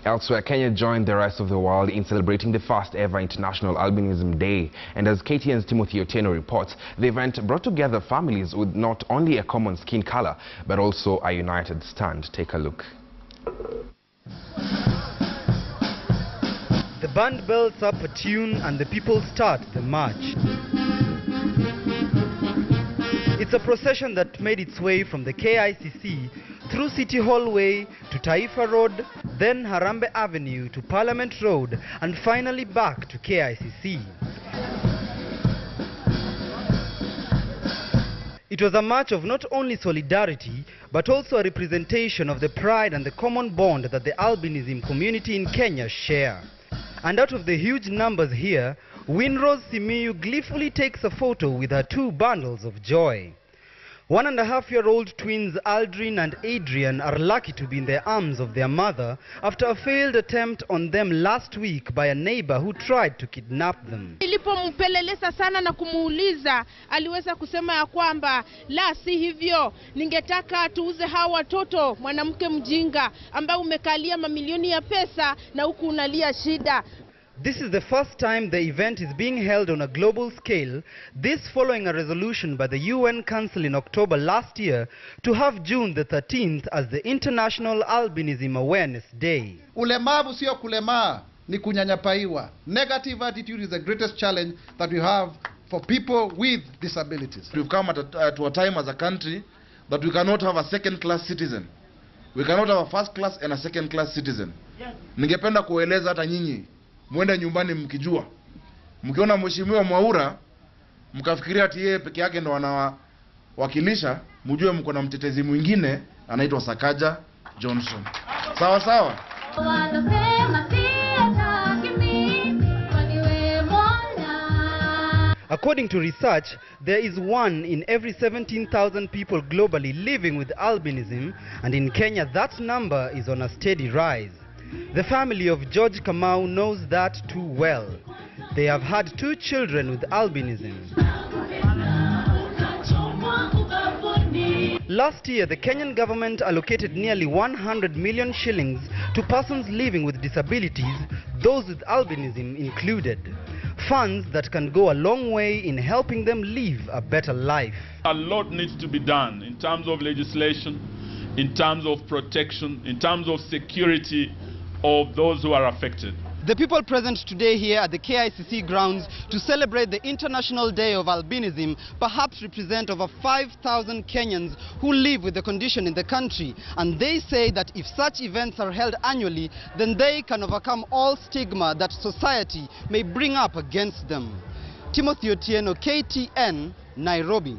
Elsewhere, Kenya joined the rest of the world in celebrating the first ever International Albinism Day. And as KTN's Timothy Otieno reports, the event brought together families with not only a common skin color, but also a united stand. Take a look. The band belts up a tune and the people start the march. It's a procession that made its way from the KICC through City Hall Way to Taifa Road, then Harambee Avenue to Parliament Road, and finally back to KICC. It was a march of not only solidarity, but also a representation of the pride and the common bond that the albinism community in Kenya share. And out of the huge numbers here, Winrose Simiyu gleefully takes a photo with her two bundles of joy. 1.5-year-old twins Aldrin and Adrian are lucky to be in the arms of their mother after a failed attempt on them last week by a neighbor who tried to kidnap them. Nilipompeleleza sana na kumuuliza, aliweza kusema ya kwamba la si hivyo, ningetaka tuuze hawa watoto, mwanamke mjinga ambaye umekalia mamilioni ya pesa na huku unalia shida. This is the first time the event is being held on a global scale, this following a resolution by the UN Council in October last year to have June the 13th as the International Albinism Awareness Day. Ulemavu sio kulemaa, ni kunyanyapaiwa. Negative attitude is the greatest challenge that we have for people with disabilities. We've come to a time as a country that we cannot have a second-class citizen. We cannot have a first-class and a second-class citizen. Ningependa kueleza hata nyinyi mwende nyumbani mkijua, mkiona mheshimiwa Mwaura mkafikiria ati yeye peke yake ndo anawakilisha, mjue mko na mtetezi mwingine anaitwa Sakaja Johnson. Sawa sawa. According to research, there is 1 in every 17,000 people globally living with albinism, and in Kenya that number is on a steady rise. The family of George Kamau knows that too well. They have had 2 children with albinism. Last year, the Kenyan government allocated nearly 100 million shillings to persons living with disabilities, those with albinism included. Funds that can go a long way in helping them live a better life. A lot needs to be done in terms of legislation, in terms of protection, in terms of security of those who are affected. The people present today here at the KICC grounds to celebrate the International Day of Albinism perhaps represent over 5,000 Kenyans who live with the condition in the country, and they say that if such events are held annually, then they can overcome all stigma that society may bring up against them. Timothy Otieno, KTN, Nairobi.